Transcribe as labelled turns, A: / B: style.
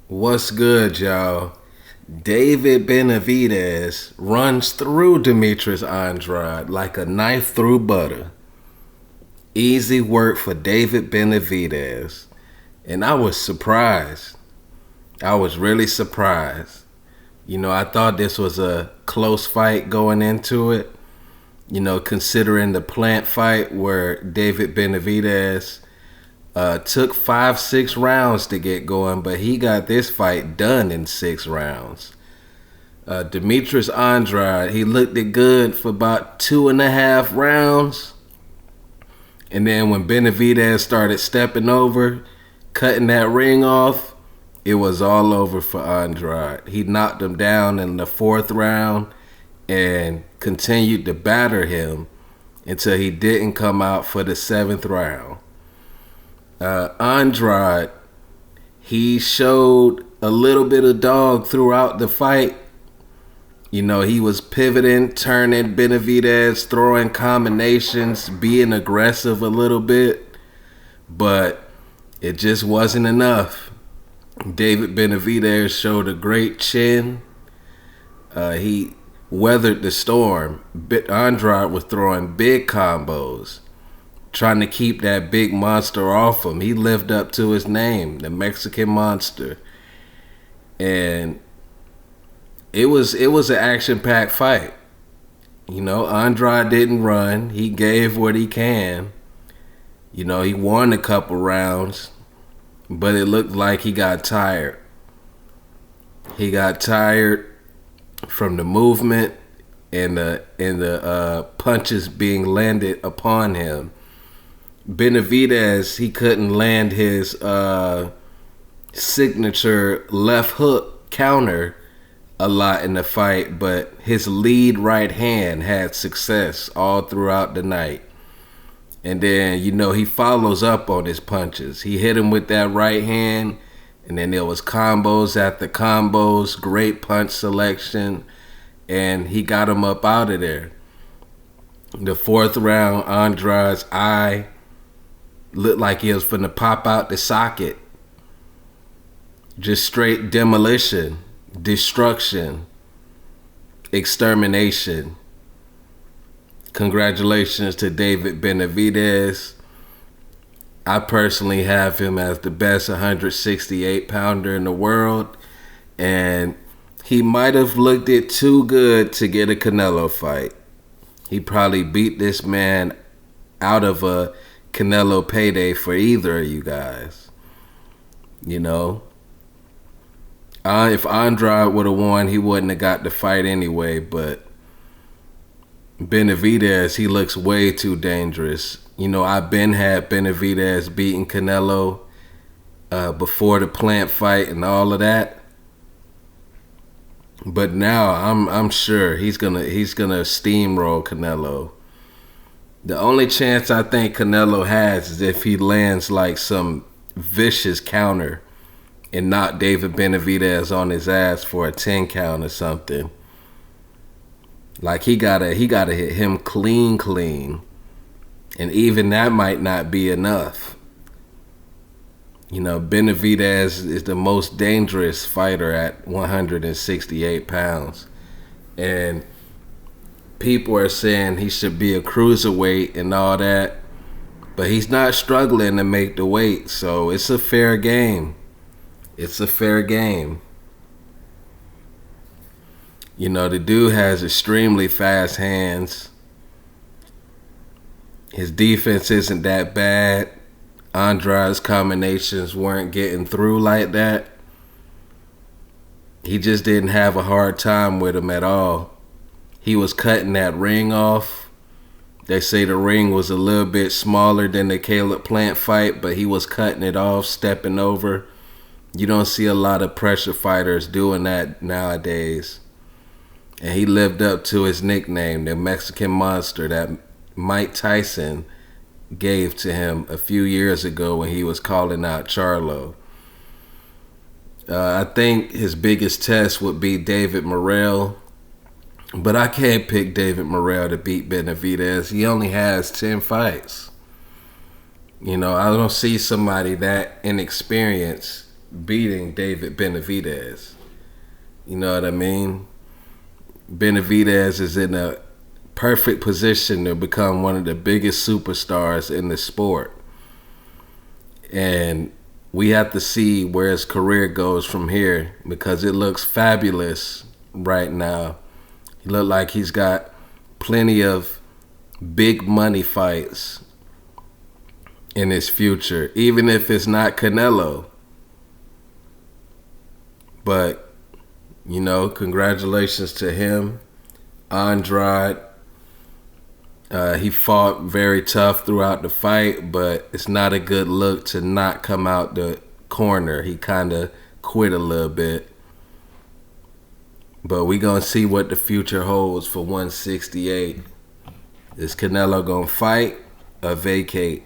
A: What's good, y'all? David Benavidez runs through Demetrius Andrade like a knife through butter. Easy work for David Benavidez. And I was surprised. I was really surprised. I thought this was a close fight going into it. Considering the plant fight where David Benavidez took 5-6 rounds to get going, but he got this fight done in 6 rounds. Demetrius Andrade, he looked it good for about 2.5 rounds. And then when Benavidez started stepping over, cutting that ring off, it was all over for Andrade. He knocked him down in the 4th round and continued to batter him until he didn't come out for the 7th round. Andrade, he showed a little bit of dog throughout the fight. He was pivoting, turning Benavidez, throwing combinations, being aggressive a little bit, but it just wasn't enough. David Benavidez showed a great chin. He weathered the storm. Andrade was throwing big combos, trying to keep that big monster off him. He lived up to his name, the Mexican Monster. And it was an action-packed fight. Andrade didn't run. He gave what he can. He won a couple rounds, but it looked like he got tired. He got tired from the movement and the punches being landed upon him. Benavidez, he couldn't land his signature left hook counter a lot in the fight, but his lead right hand had success all throughout the night. And then, he follows up on his punches. He hit him with that right hand, and then there was combos after combos, great punch selection, and he got him up out of there. The 4th round, Andrade's eye looked like he was finna pop out the socket. Just straight demolition, destruction, extermination. Congratulations to David Benavidez. I personally have him as the best 168-pounder in the world, and he might have looked it too good to get a Canelo fight. He probably beat this man out of a Canelo payday for either of you guys. If Andrade would have won, he wouldn't have got the fight anyway, but Benavidez, he looks way too dangerous. I've been had Benavidez beating Canelo before the plant fight and all of that. But now I'm sure he's gonna steamroll Canelo. The only chance I think Canelo has is if he lands like some vicious counter and knock David Benavidez on his ass for a 10 count or something. Like he gotta hit him clean. And even that might not be enough. Benavidez is the most dangerous fighter at 168 pounds. And people are saying he should be a cruiserweight and all that. But he's not struggling to make the weight, so it's a fair game. It's a fair game. The dude has extremely fast hands. His defense isn't that bad. Andrade's combinations weren't getting through like that. He just didn't have a hard time with him at all. He was cutting that ring off. They say the ring was a little bit smaller than the Caleb Plant fight, but he was cutting it off, stepping over. You don't see a lot of pressure fighters doing that nowadays. And he lived up to his nickname, the Mexican Monster, that Mike Tyson gave to him a few years ago when he was calling out Charlo. I think his biggest test would be David Morrell. But I can't pick David Morrell to beat Benavidez. He only has 10 fights. I don't see somebody that inexperienced beating David Benavidez. You know what I mean? Benavidez is in a perfect position to become one of the biggest superstars in the sport. And we have to see where his career goes from here, because it looks fabulous right now. He looks like he's got plenty of big money fights in his future, even if it's not Canelo. But, you know, congratulations to him. Andrade, he fought very tough throughout the fight, but it's not a good look to not come out the corner. He kind of quit a little bit. But we going to see what the future holds for 168. Is Canelo going to fight or vacate?